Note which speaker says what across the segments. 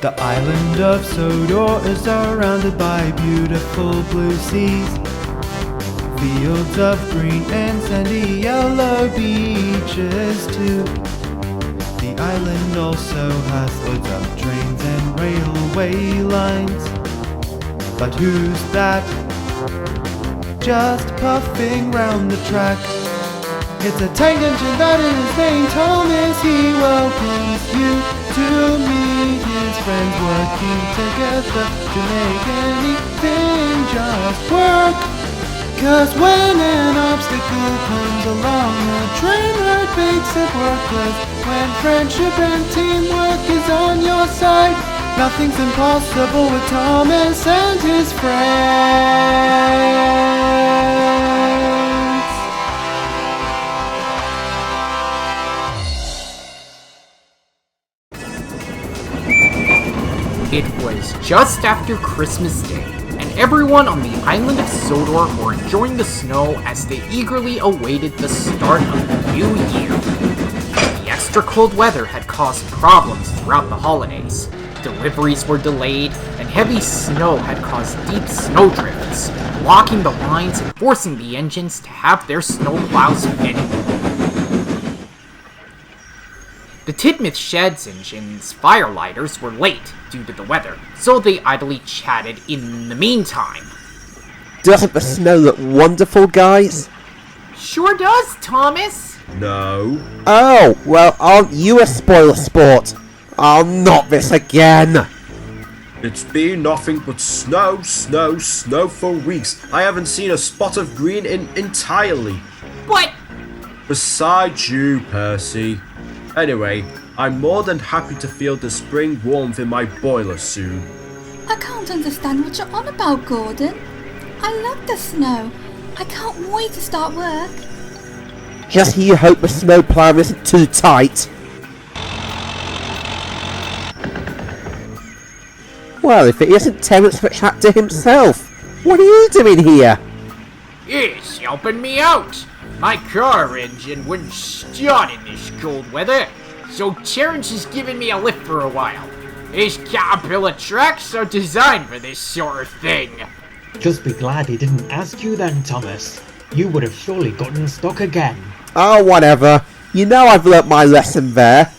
Speaker 1: The island of Sodor is surrounded by beautiful blue seas, fields of green and sandy yellow beaches too. The island also has loads of trains and railway lines. But who's that just puffing round the track? It's a tank engine that is named Thomas. He welcomes you to meet his friends working together to make anything just work. Cause when an obstacle comes along, the train ride makes it worthless. When friendship and teamwork is on your side, nothing's impossible with Thomas and his friends.
Speaker 2: It was just after Christmas Day, and everyone on the island of Sodor were enjoying the snow as they eagerly awaited the start of the new year. The extra cold weather had caused problems throughout the holidays. Deliveries were delayed, and heavy snow had caused deep snowdrifts, blocking the lines and forcing the engines to have their snowplows fitted. The Tidmouth Shed's engine's firelighters were late due to the weather, so they idly chatted in the meantime.
Speaker 3: Doesn't the snow look wonderful, guys?
Speaker 2: Sure does, Thomas.
Speaker 4: No.
Speaker 3: Oh, well, aren't you a spoiler sport? Oh, not this again.
Speaker 4: It's been nothing but snow, snow, snow for weeks. I haven't seen a spot of green entirely.
Speaker 2: But...
Speaker 4: Besides you, Percy. Anyway, I'm more than happy to feel the spring warmth in my boiler soon.
Speaker 5: I can't understand what you're on about, Gordon. I love the snow. I can't wait to start work.
Speaker 3: Just you hope the snowplough isn't too tight. Well, if it isn't Terence the Chapter himself, what are you doing here?
Speaker 2: He's helping me out. My car engine wouldn't start in this cold weather, so Terence is giving me a lift for a while. His Caterpillar tracks are designed for this sort of thing.
Speaker 6: Just be glad he didn't ask you then, Thomas. You would have surely gotten stuck again.
Speaker 3: Oh, whatever. You know I've learnt my lesson there.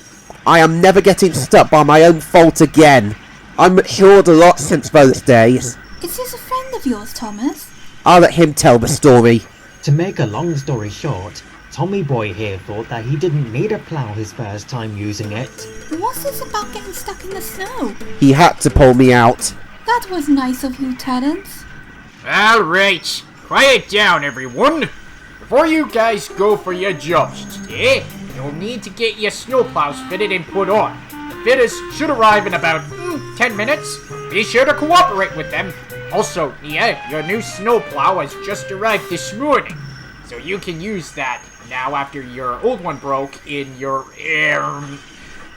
Speaker 3: I am never getting stuck by my own fault again. I've matured a lot since those days.
Speaker 5: Is this a friend of yours, Thomas?
Speaker 3: I'll let him tell the story.
Speaker 6: To make a long story short, Tommy Boy here thought that he didn't need a plough his first time using it.
Speaker 5: What's this about getting stuck in the snow?
Speaker 3: He had to pull me out.
Speaker 5: That was nice of you, Terence.
Speaker 2: Alright, quiet down everyone. Before you guys go for your jobs today, you'll need to get your snowplows fitted and put on. The fitters should arrive in about 10 minutes. Be sure to cooperate with them. Also, yeah, your new snowplow has just arrived this morning, so you can use that now after your old one broke in your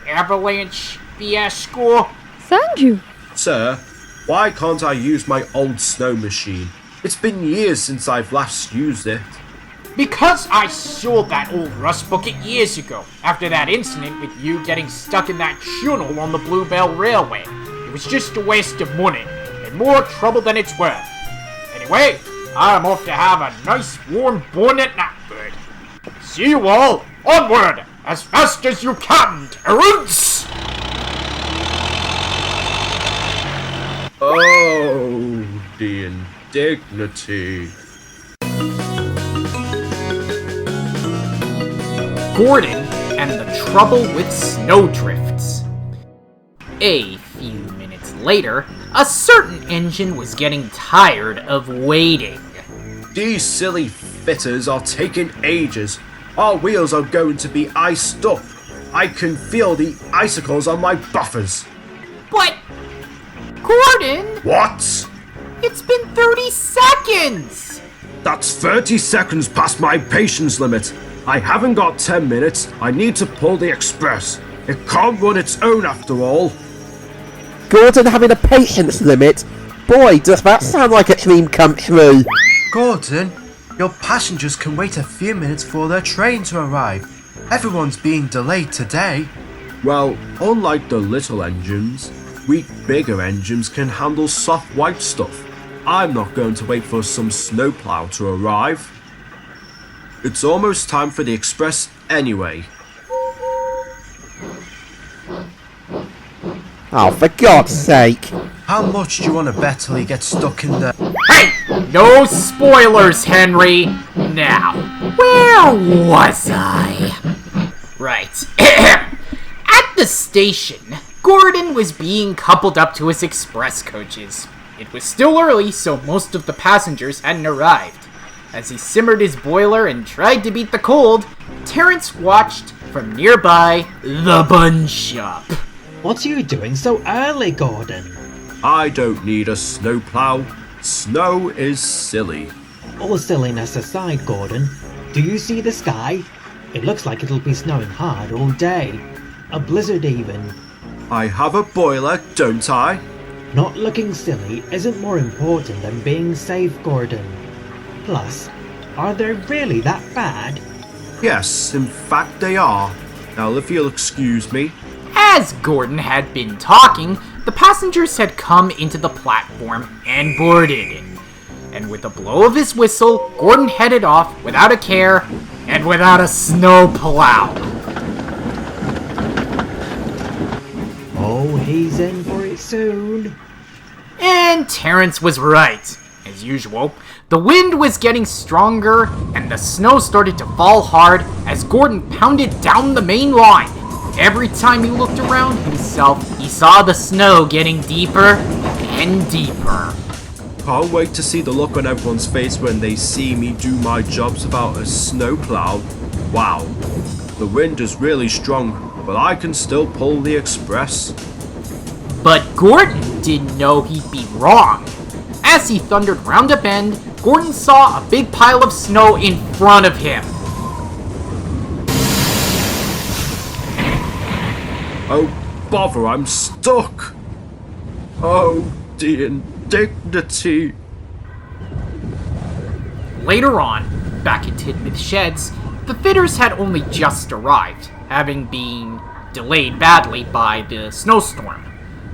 Speaker 2: avalanche fiasco.
Speaker 7: Thank you.
Speaker 4: Sir, why can't I use my old snow machine? It's been years since I've last used it.
Speaker 2: Because I sold that old rust bucket years ago, after that incident with you getting stuck in that tunnel on the Bluebell Railway. It was just a waste of money. More trouble than it's worth. Anyway, I'm off to have a nice warm bun at Knapford. See you all onward as fast as you can, Terence!
Speaker 4: Oh, the indignity.
Speaker 2: Gordon and the trouble with snowdrifts. A few minutes later, a certain engine was getting tired of waiting.
Speaker 4: These silly fitters are taking ages. Our wheels are going to be iced up. I can feel the icicles on my buffers.
Speaker 2: But, Gordon!
Speaker 4: What?
Speaker 2: It's been 30 seconds!
Speaker 4: That's 30 seconds past my patience limit. I haven't got 10 minutes. I need to pull the express. It can't run its own after all.
Speaker 3: Gordon having a patience limit? Boy, does that sound like a dream come true.
Speaker 1: Gordon, your passengers can wait a few minutes for their train to arrive. Everyone's being delayed today.
Speaker 4: Well, unlike the little engines, we bigger engines can handle soft white stuff. I'm not going to wait for some snowplough to arrive. It's almost time for the express anyway.
Speaker 3: Oh, for God's sake.
Speaker 1: How much do you want to bet till he gets stuck in the...
Speaker 2: Hey! No spoilers, Henry! Now, where was I? Right. At the station, Gordon was being coupled up to his express coaches. It was still early, so most of the passengers hadn't arrived. As he simmered his boiler and tried to beat the cold, Terrence watched from nearby the bun shop.
Speaker 6: What are you doing so early, Gordon?
Speaker 4: I don't need a snowplough. Snow is silly.
Speaker 6: All silliness aside, Gordon, do you see the sky? It looks like it'll be snowing hard all day. A blizzard even.
Speaker 4: I have a boiler, don't I?
Speaker 6: Not looking silly isn't more important than being safe, Gordon. Plus, are they really that bad?
Speaker 4: Yes, in fact they are. Now if you'll excuse me.
Speaker 2: As Gordon had been talking, the passengers had come into the platform and boarded. And with a blow of his whistle, Gordon headed off without a care and without a snowplough.
Speaker 6: Oh, he's in for it soon.
Speaker 2: And Terrence was right. As usual, the wind was getting stronger and the snow started to fall hard as Gordon pounded down the main line. Every time he looked around himself, he saw the snow getting deeper and deeper.
Speaker 4: Can't wait to see the look on everyone's face when they see me do my jobs without a snowplow. Wow, the wind is really strong, but I can still pull the express.
Speaker 2: But Gordon didn't know he'd be wrong. As he thundered round a bend, Gordon saw a big pile of snow in front of him.
Speaker 4: Oh, bother, I'm stuck. Oh, the indignity.
Speaker 2: Later on, back at Tidmouth Sheds, the fitters had only just arrived, having been delayed badly by the snowstorm.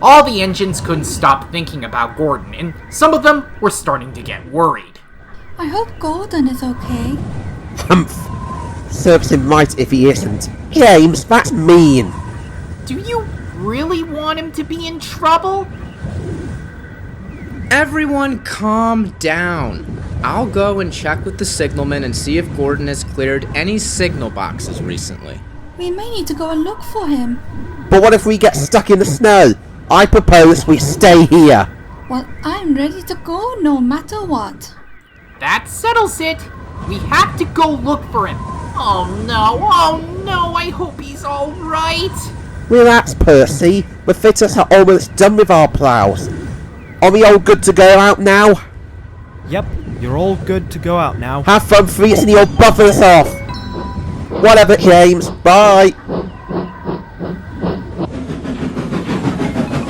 Speaker 2: All the engines couldn't stop thinking about Gordon, and some of them were starting to get worried.
Speaker 5: I hope Gordon is okay.
Speaker 3: Humph. Serves him right if he isn't. James, that's mean.
Speaker 2: Do you really want him to be in trouble?
Speaker 7: Everyone calm down. I'll go and check with the signalman and see if Gordon has cleared any signal boxes recently.
Speaker 5: We may need to go and look for him.
Speaker 3: But what if we get stuck in the snow? I propose we stay here.
Speaker 5: Well, I'm ready to go no matter what.
Speaker 2: That settles it. We have to go look for him. Oh no, I hope he's alright.
Speaker 3: Relax, Percy. The fitters are almost done with our ploughs. Are we all good to go out now?
Speaker 1: Yep, you're all good to go out now.
Speaker 3: Have fun freezing your buffers off. Whatever, James. Bye.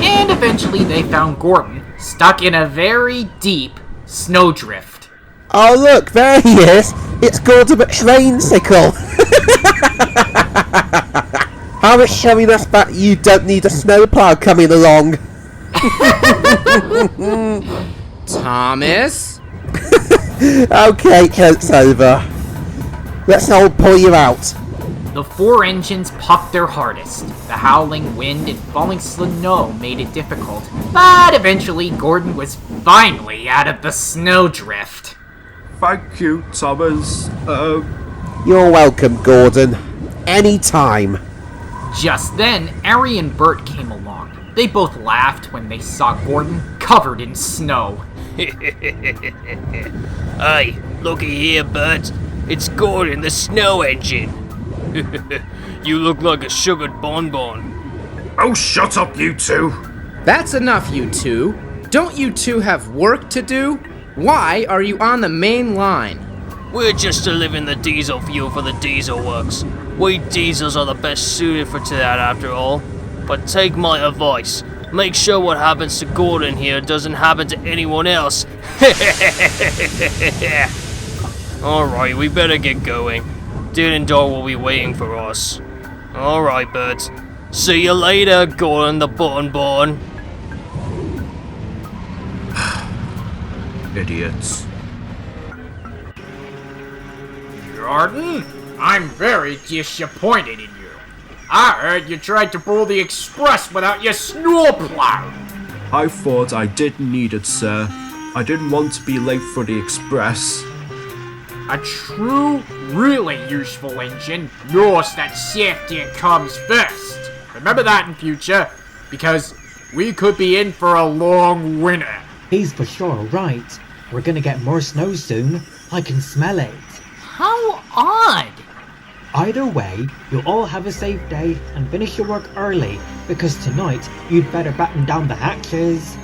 Speaker 2: And eventually they found Gordon stuck in a very deep snowdrift.
Speaker 3: Oh look, there he is. It's Gordon McTrainsicle. How it's showing us that you don't need a snowplow coming along.
Speaker 7: Thomas?
Speaker 3: Okay, joke's over. Let's all pull you out.
Speaker 2: The four engines puffed their hardest. The howling wind and falling snow made it difficult, but eventually Gordon was finally out of the snowdrift.
Speaker 4: Thank you, Thomas.
Speaker 3: You're welcome, Gordon. Anytime.
Speaker 2: Just then, Ari and Bert came along. They both laughed when they saw Gordon covered in snow.
Speaker 8: Hey, looky here, Bert. It's Gordon, the snow engine. You look like a sugared bonbon.
Speaker 4: Oh, shut up, you two.
Speaker 7: That's enough, you two. Don't you two have work to do? Why are you on the main line?
Speaker 8: We're just delivering the diesel fuel for the diesel works. We diesels are the best suited for that after all. But take my advice. Make sure what happens to Gordon here doesn't happen to anyone else. Alright, we better get going. Dillendor will be waiting for us. Alright, birds. See you later, Gordon the button born.
Speaker 4: Idiots.
Speaker 2: Gordon, I'm very disappointed in you. I heard you tried to pull the express without your snowplough.
Speaker 4: I thought I didn't need it, sir. I didn't want to be late for the express.
Speaker 2: A true, really useful engine knows that safety comes first. Remember that in future, because we could be in for a long winter.
Speaker 6: He's for sure right. We're gonna get more snow soon. I can smell it.
Speaker 2: How odd.
Speaker 6: Either way, you'll all have a safe day and finish your work early, because tonight you'd better batten down the hatches.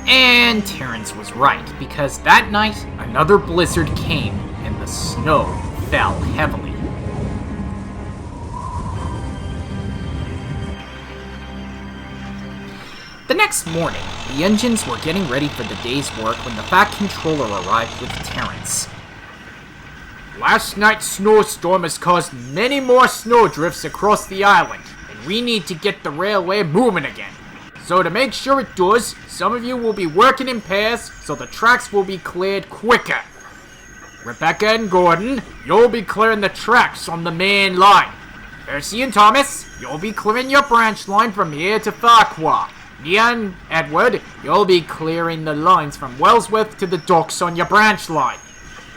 Speaker 2: And Terrence was right, because that night another blizzard came and the snow fell heavily. The next morning, the engines were getting ready for the day's work when the Fat Controller arrived with Terrence. Last night's snowstorm has caused many more snowdrifts across the island, and we need to get the railway moving again. So to make sure it does, some of you will be working in pairs so the tracks will be cleared quicker. Rebecca and Gordon, you'll be clearing the tracks on the main line. Percy and Thomas, you'll be clearing your branch line from here to Farquhar. Nia and Edward, you'll be clearing the lines from Wellsworth to the docks on your branch line.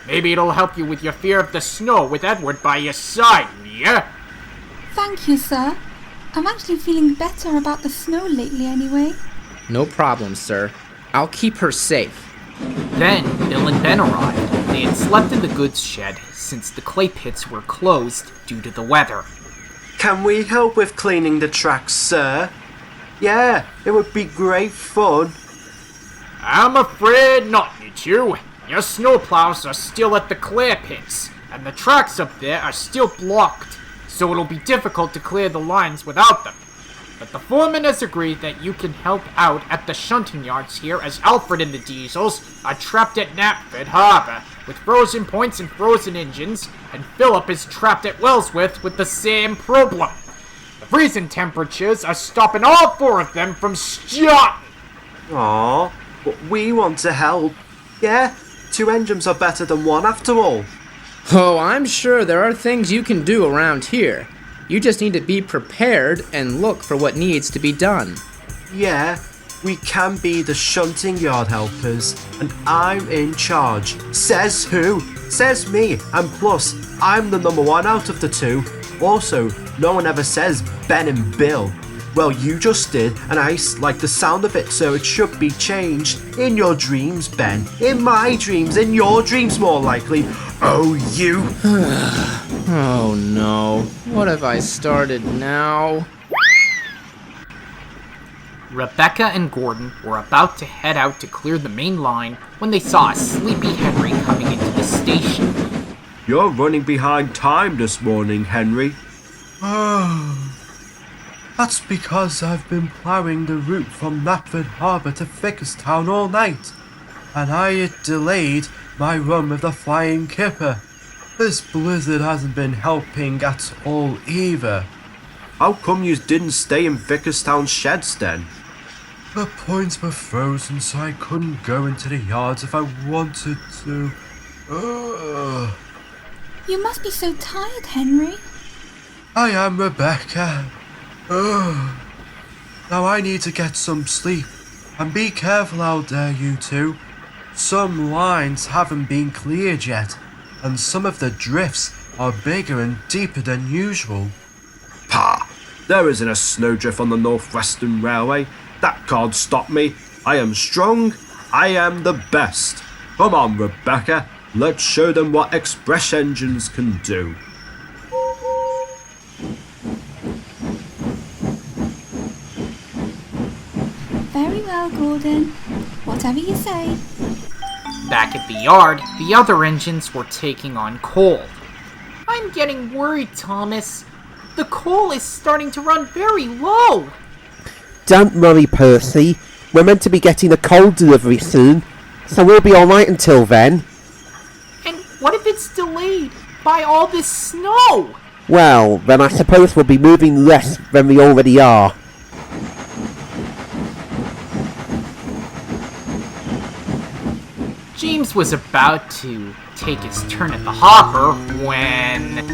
Speaker 2: Maybe it'll help you with your fear of the snow with Edward by your side, Nia.
Speaker 5: Thank you, sir. I'm actually feeling better about the snow lately anyway.
Speaker 7: No problem, sir. I'll keep her safe.
Speaker 2: Then Bill and Ben arrived. They had slept in the goods shed since the clay pits were closed due to the weather.
Speaker 4: Can we help with cleaning the tracks, sir? Yeah, it would be great fun.
Speaker 2: I'm afraid not, you two. Your snowploughs are still at the clear pits, and the tracks up there are still blocked, so it'll be difficult to clear the lines without them. But the foreman has agreed that you can help out at the shunting yards here, as Alfred and the Diesels are trapped at Knapford Harbour with frozen points and frozen engines, and Philip is trapped at Wellsworth with the same problem. The freezing temperatures are stopping all four of them from starting.
Speaker 4: Aww, but we want to help. Yeah, 2 engines are better than 1 after all.
Speaker 7: Oh, I'm sure there are things you can do around here. You just need to be prepared and look for what needs to be done.
Speaker 4: Yeah, we can be the shunting yard helpers, and I'm in charge. Says who? Says me, and plus, I'm the number 1 out of the 2. Also, no one ever says Ben and Bill. Well, you just did, and I like the sound of it, so it should be changed. In your dreams, Ben. In my dreams. In your dreams, more likely. Oh, you.
Speaker 7: Oh no. What have I started now?
Speaker 2: Rebecca and Gordon were about to head out to clear the main line when they saw a sleepy Henry coming into the station.
Speaker 4: You're running behind time this morning, Henry.
Speaker 1: That's because I've been ploughing the route from Knapford Harbour to Vickerstown all night, and I delayed my run with the Flying Kipper. This blizzard hasn't been helping at all either.
Speaker 4: How come you didn't stay in Vickerstown sheds then?
Speaker 1: The points were frozen, so I couldn't go into the yards if I wanted to.
Speaker 5: You must be so tired, Henry.
Speaker 1: I am, Rebecca. Now I need to get some sleep. And be careful out there, you two. Some lines haven't been cleared yet, and some of the drifts are bigger and deeper than usual.
Speaker 4: Pah! There isn't a snowdrift on the Northwestern Railway. That can't stop me. I am strong. I am the best. Come on, Rebecca. Let's show them what express engines can do.
Speaker 5: Very well, Gordon. Whatever you say.
Speaker 2: Back at the yard, the other engines were taking on coal. I'm getting worried, Thomas. The coal is starting to run very low.
Speaker 3: Don't worry, Percy. We're meant to be getting a coal delivery soon, so we'll be alright until then.
Speaker 2: And what if it's delayed by all this snow?
Speaker 3: Well, then I suppose we'll be moving less than we already are.
Speaker 2: James was about to take his turn at the hopper when...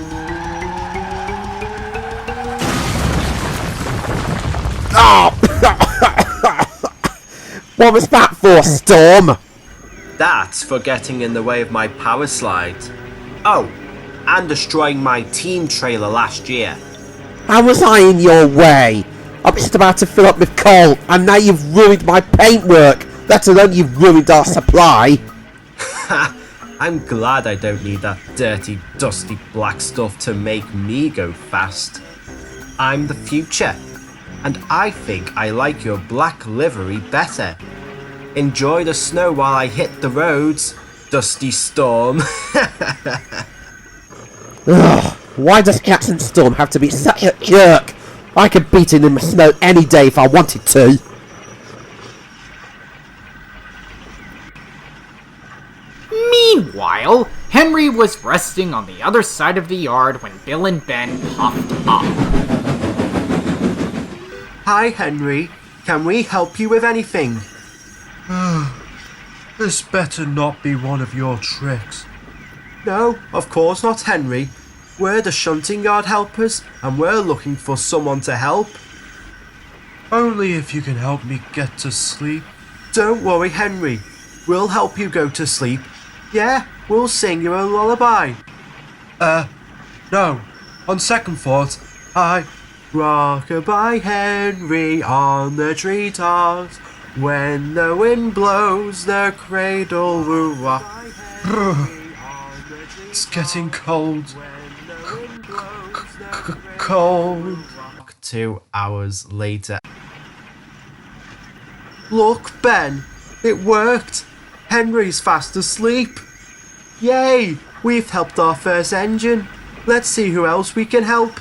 Speaker 3: Oh! What was that for, Storm?
Speaker 4: That's for getting in the way of my power slide. Oh, and destroying my team trailer last year.
Speaker 3: How was I in your way? I'm just about to fill up with coal, and now you've ruined my paintwork, let alone you've ruined our supply.
Speaker 4: I'm glad I don't need that dirty, dusty black stuff to make me go fast. I'm the future, and I think I like your black livery better. Enjoy the snow while I hit the roads, Dusty Storm.
Speaker 3: Ugh, why does Jackson Storm have to be such a jerk? I could beat him in the snow any day if I wanted to.
Speaker 2: Meanwhile, Henry was resting on the other side of the yard when Bill and Ben popped up.
Speaker 4: Hi, Henry. Can we help you with anything?
Speaker 1: This better not be one of your tricks.
Speaker 4: No, of course not, Henry. We're the shunting yard helpers, and we're looking for someone to help.
Speaker 1: Only if you can help me get to sleep.
Speaker 4: Don't worry, Henry. We'll help you go to sleep. Yeah, we'll sing you a lullaby.
Speaker 1: No. On second thought, I...
Speaker 4: Rock-a-bye Henry on the treetops. When the wind blows, the cradle will rock.
Speaker 1: It's getting cold. Cold.
Speaker 4: 2 hours later. Look, Ben, it worked. Henry's fast asleep. Yay, we've helped our first engine. Let's see who else we can help.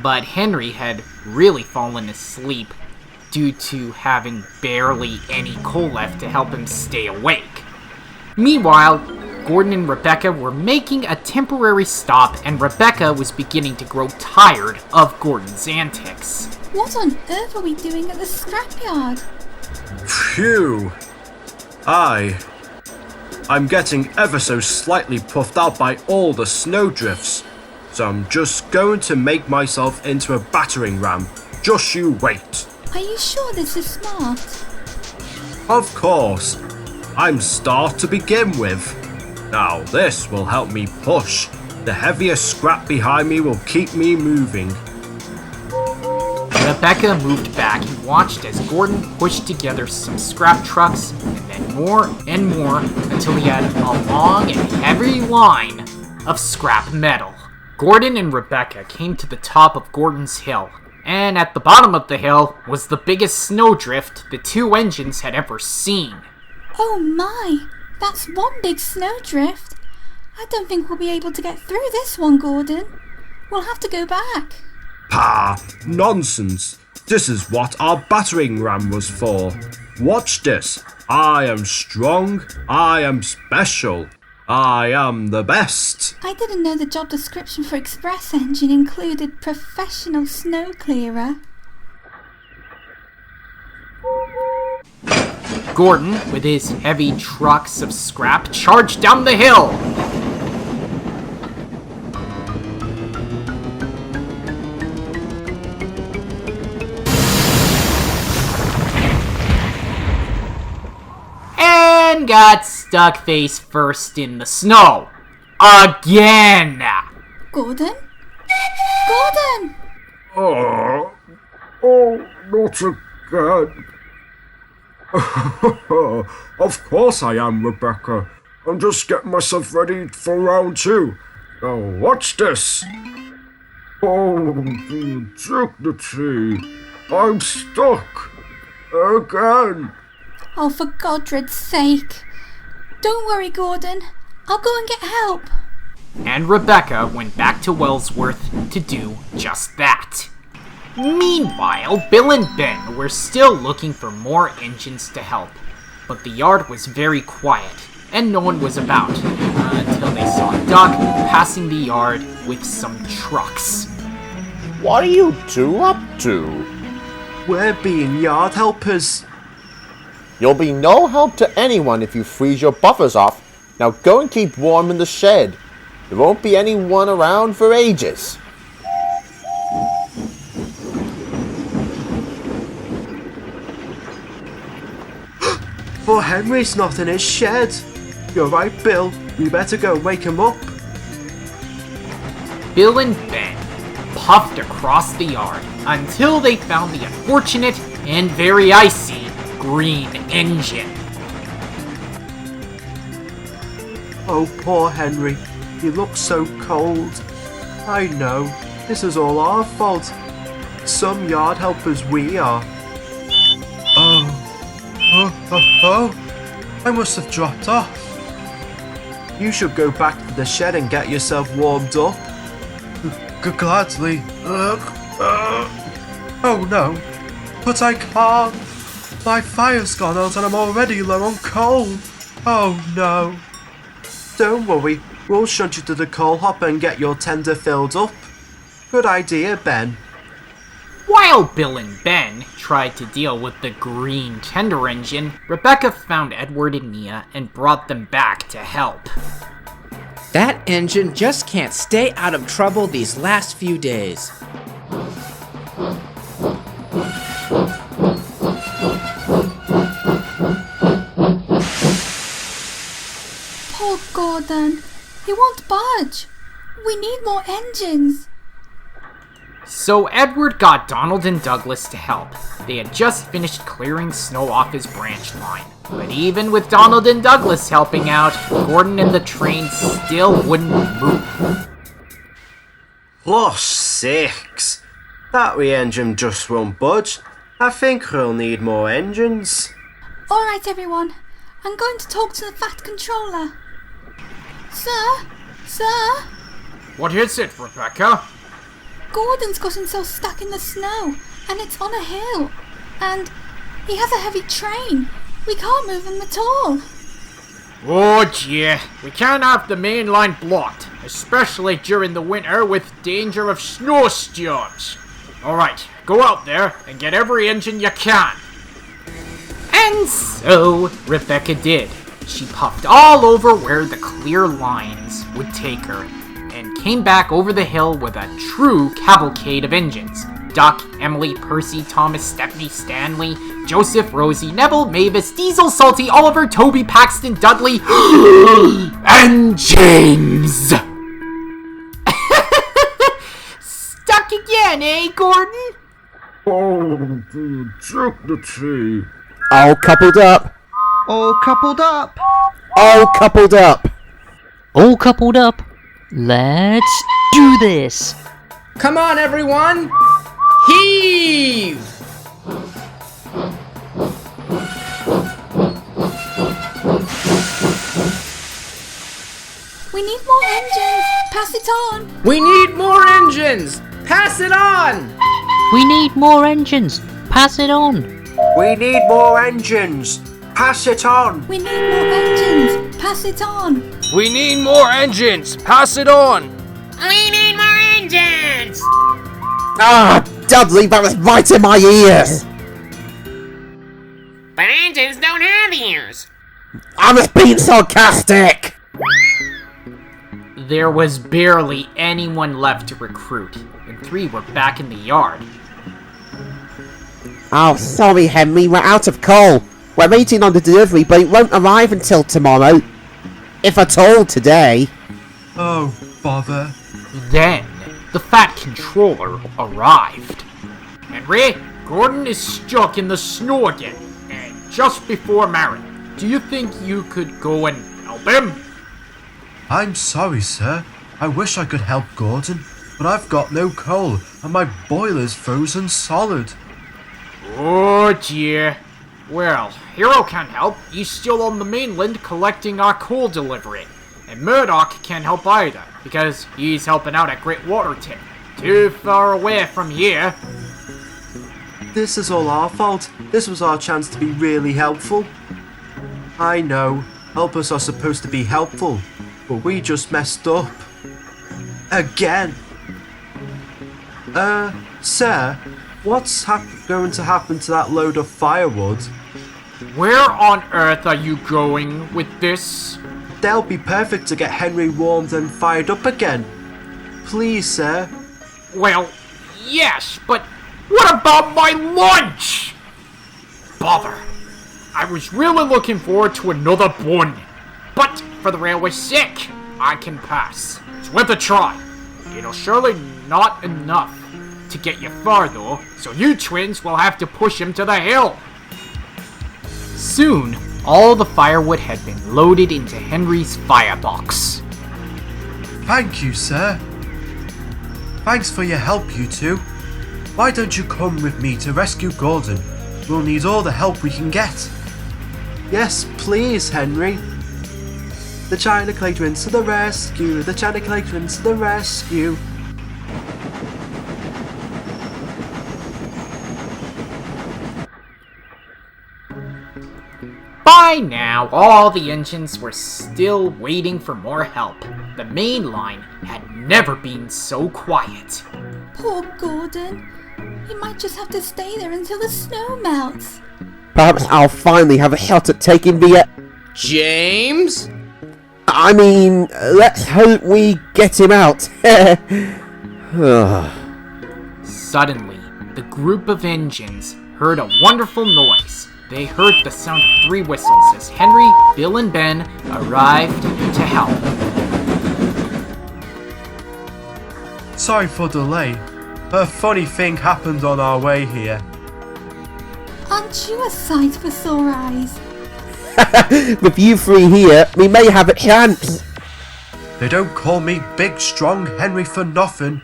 Speaker 2: But Henry had really fallen asleep due to having barely any coal left to help him stay awake. Meanwhile, Gordon and Rebecca were making a temporary stop, and Rebecca was beginning to grow tired of Gordon's antics.
Speaker 5: What on earth are we doing at the scrapyard?
Speaker 4: Phew. I'm getting ever so slightly puffed out by all the snowdrifts. So I'm just going to make myself into a battering ram. Just you wait.
Speaker 5: Are you sure this is smart?
Speaker 4: Of course. I'm start to begin with. Now this will help me push. The heavier scrap behind me will keep me moving.
Speaker 2: Rebecca moved back and watched as Gordon pushed together some scrap trucks, and then more and more until he had a long and heavy line of scrap metal. Gordon and Rebecca came to the top of Gordon's Hill, and at the bottom of the hill was the biggest snowdrift the two engines had ever seen.
Speaker 5: Oh my, that's one big snowdrift. I don't think we'll be able to get through this one, Gordon. We'll have to go back.
Speaker 4: Pah! Nonsense! This is what our battering ram was for. Watch this. I am strong. I am special. I am the best.
Speaker 5: I didn't know the job description for Express Engine included professional snow clearer.
Speaker 2: Gordon, with his heavy trucks of scrap, charged down the hill. And got stuck face first in the snow. Again!
Speaker 5: Gordon? Gordon!
Speaker 4: Oh, not again. Of course I am, Rebecca. I'm just getting myself ready for round 2. Now watch this. Oh, took the tea. I'm stuck. Again.
Speaker 5: Oh, for Godred's sake. Don't worry, Gordon. I'll go and get help.
Speaker 2: And Rebecca went back to Wellsworth to do just that. Meanwhile, Bill and Ben were still looking for more engines to help, but the yard was very quiet, and no one was about, until they saw Duck passing the yard with some trucks.
Speaker 3: What are you two up to?
Speaker 4: We're being yard helpers.
Speaker 3: You'll be no help to anyone if you freeze your buffers off. Now go and keep warm in the shed. There won't be anyone around for ages.
Speaker 4: But Henry's not in his shed. You're right, Bill. We better go wake him up.
Speaker 2: Bill and Ben puffed across the yard until they found the unfortunate and very icy green engine.
Speaker 4: Oh, poor Henry. He looks so cold. I know. This is all our fault. Some yard helpers we are. Oh. I must have dropped off. You should go back to the shed and get yourself warmed up. Gladly. Oh no. But I can't. My fire's gone out and I'm already low on coal. Oh no. Don't worry. We'll shunt you to the coal hopper and get your tender filled up. Good idea, Ben.
Speaker 2: While Bill and Ben tried to deal with the green tender engine, Rebecca found Edward and Mia and brought them back to help.
Speaker 7: That engine just can't stay out of trouble these last few days.
Speaker 5: Poor Gordon. He won't budge. We need more engines.
Speaker 2: So Edward got Donald and Douglas to help. They had just finished clearing snow off his branch line. But even with Donald and Douglas helping out, Gordon and the train still wouldn't move.
Speaker 4: +6. That re-engine just won't budge. I think we'll need more engines.
Speaker 5: Alright, everyone. I'm going to talk to the Fat Controller. Sir?
Speaker 2: What is it, Rebecca?
Speaker 5: Gordon's got himself stuck in the snow, and it's on a hill. And he has a heavy train. We can't move him at all.
Speaker 2: Oh dear, we can't have the main line blocked, especially during the winter with danger of snowstorms. Alright, go out there and get every engine you can. And so Rebecca did. She puffed all over where the clear lines would take her, and came back over the hill with a true cavalcade of engines. Duck, Emily, Percy, Thomas, Stephanie, Stanley, Joseph, Rosie, Neville, Mavis, Diesel, Salty, Oliver, Toby, Paxton, Dudley, and James! Stuck again, eh, Gordon?
Speaker 4: Oh, took the tea.
Speaker 3: All coupled up.
Speaker 1: All coupled up.
Speaker 3: All coupled up.
Speaker 9: All coupled up. Let's do this.
Speaker 7: Come on, everyone! Heave!
Speaker 5: We need more engines. Pass it on.
Speaker 7: We need more engines! Pass it on!
Speaker 9: We need more engines. Pass it on.
Speaker 4: We need more engines. Pass it on.
Speaker 5: We need more engines. Pass it on.
Speaker 8: We need more engines. Pass it on.
Speaker 2: We need more engines!
Speaker 3: Ah, Dudley, that was right in my ears.
Speaker 2: But engines don't have ears.
Speaker 3: I was being sarcastic.
Speaker 2: There was barely anyone left to recruit, and 3 were back in the yard.
Speaker 3: Oh, sorry, Henry, we're out of coal. We're waiting on the delivery, but it won't arrive until tomorrow. If at all today.
Speaker 4: Oh, bother.
Speaker 2: Then, the Fat Controller arrived. Henry, Gordon is stuck in the snow again, and just before Marin. Do you think you could go and help him?
Speaker 4: I'm sorry, sir. I wish I could help Gordon, but I've got no coal and my boiler's frozen solid.
Speaker 2: Oh dear. Well, Hero can't help. He's still on the mainland collecting our coal delivery. And Murdoch can't help either, because he's helping out at Great Water Tip. Too far away from here.
Speaker 4: This is all our fault. This was our chance to be really helpful. I know, helpers are supposed to be helpful, but we just messed up. Again. Sir, what's going to happen to that load of firewood?
Speaker 2: Where on earth are you going with this?
Speaker 4: They'll be perfect to get Henry warmed and fired up again. Please, sir.
Speaker 2: Well, yes, but what about my lunch? Bother. I was really looking forward to another bun. But for the railway's sake, I can pass. It's worth a try. It'll surely not enough to get you far though, so you twins will have to push him to the hill. Soon, all the firewood had been loaded into Henry's firebox.
Speaker 4: Thank you, sir. Thanks for your help, you two. Why don't you come with me to rescue Gordon? We'll need all the help we can get. Yes, please, Henry. The China Clay Twins to the rescue. The China Clay Twins to the rescue.
Speaker 2: By now, all the engines were still waiting for more help. The main line had never been so quiet.
Speaker 5: Poor Gordon. He might just have to stay there until the snow melts.
Speaker 3: Perhaps I'll finally have a shot at taking the...
Speaker 7: James?
Speaker 3: I mean, let's hope we get him out.
Speaker 2: Suddenly, the group of engines heard a wonderful noise. They heard the sound of 3 whistles as Henry, Bill, and Ben arrived to help.
Speaker 4: Sorry for delay. A funny thing happened on our way here.
Speaker 5: Aren't you a sight for sore eyes?
Speaker 3: With you 3 here, we may have a chance.
Speaker 4: They don't call me Big Strong Henry for nothing.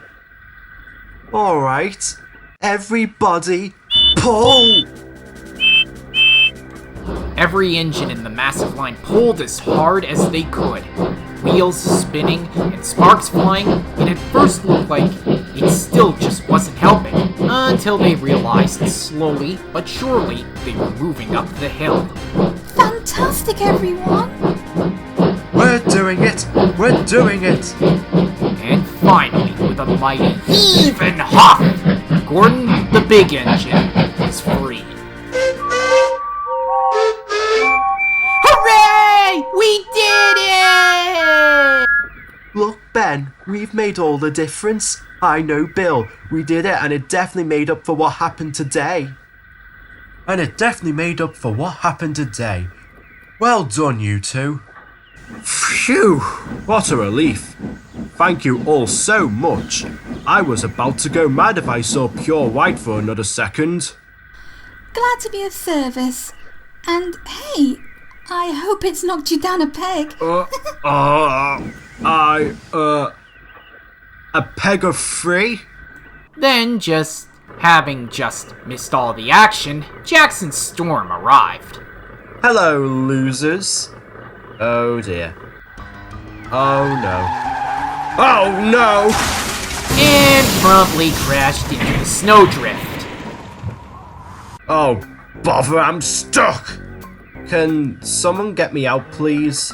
Speaker 4: Alright, everybody, pull!
Speaker 2: Every engine in the massive line pulled as hard as they could. Wheels spinning and sparks flying, and at first looked like it still just wasn't helping, until they realized slowly but surely they were moving up the hill.
Speaker 5: Fantastic, everyone!
Speaker 4: We're doing it! We're doing it!
Speaker 2: And finally, with a mighty heave and huff, Gordon, the big engine, was free. Hooray! We did it!
Speaker 4: Look, Ben, we've made all the difference. I know, Bill, we did it and it definitely made up for what happened today. And it definitely made up for what happened today. Well done, you two. Phew! What a relief. Thank you all so much. I was about to go mad if I saw pure white for another second.
Speaker 5: Glad to be of service. And hey, I hope it's knocked you down a peg.
Speaker 4: A peg of 3?
Speaker 2: Then, having just missed all the action, Jackson Storm arrived.
Speaker 4: Hello, losers. Oh dear. Oh no. Oh no!
Speaker 2: And promptly crashed into the snowdrift.
Speaker 4: Oh, bother, I'm stuck! Can someone get me out, please?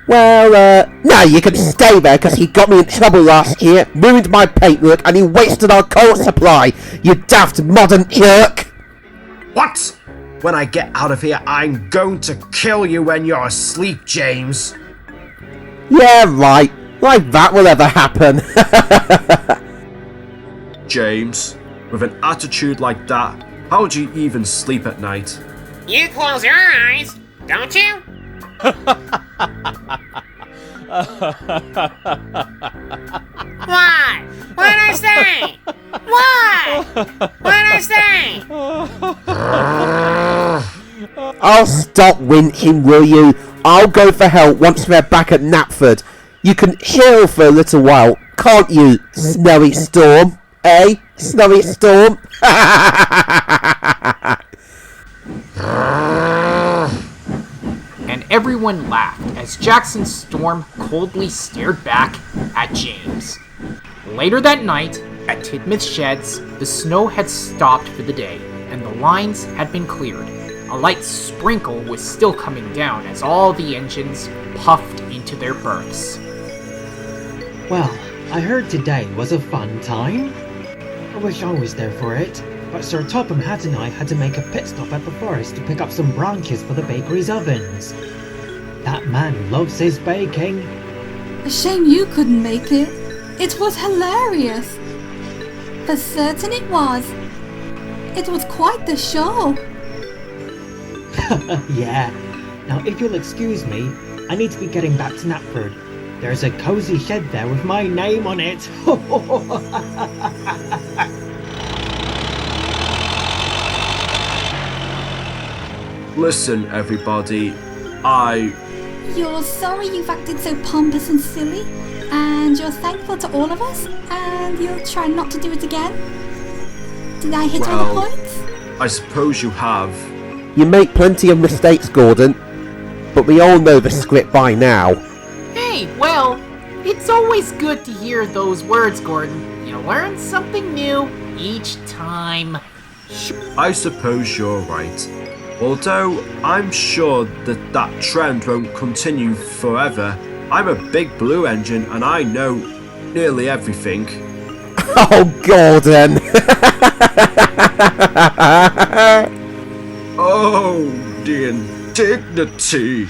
Speaker 3: Well, no, you can stay there because he got me in trouble last year, ruined my paintwork, and he wasted our coal supply, you daft modern jerk!
Speaker 4: What? When I get out of here, I'm going to kill you when you're asleep, James.
Speaker 3: Yeah, right. Like that will ever happen.
Speaker 4: James, with an attitude like that, how would you even sleep at night?
Speaker 10: You close your eyes, don't you? What? What'd I say? What? What'd I say?
Speaker 3: I'll stop winching, will you? I'll go for help once we're back at Knapford. You can chill for a little while. can't you, Snowy Storm? Eh? Snowy Storm?
Speaker 2: And everyone laughed as Jackson Storm coldly stared back at James. Later that night, at Tidmouth Sheds, the snow had stopped for the day, and the lines had been cleared. A light sprinkle was still coming down as all the engines puffed into their berths.
Speaker 6: Well, I heard today was a fun time. I wish I was there for it, but Sir Topham Hatt and I had to make a pit stop at the forest to pick up some branches for the bakery's ovens. That man loves his baking.
Speaker 5: A shame you couldn't make it. It was hilarious. For certain it was. It was quite the show.
Speaker 6: Yeah. Now if you'll excuse me, I need to be getting back to Knapford. There's a cosy shed there with my name on it.
Speaker 4: Listen, everybody,
Speaker 5: You're sorry you've acted so pompous and silly, and you're thankful to all of us, and you'll try not to do it again? Did I hit all the points?
Speaker 4: I suppose you have.
Speaker 3: You make plenty of mistakes, Gordon, but we all know the script by now.
Speaker 2: Hey, well, it's always good to hear those words, Gordon. You learn something new each time.
Speaker 4: I suppose you're right. Although I'm sure that trend won't continue forever. I'm a big blue engine and I know nearly everything.
Speaker 3: Oh, Gordon!
Speaker 4: Oh, the indignity!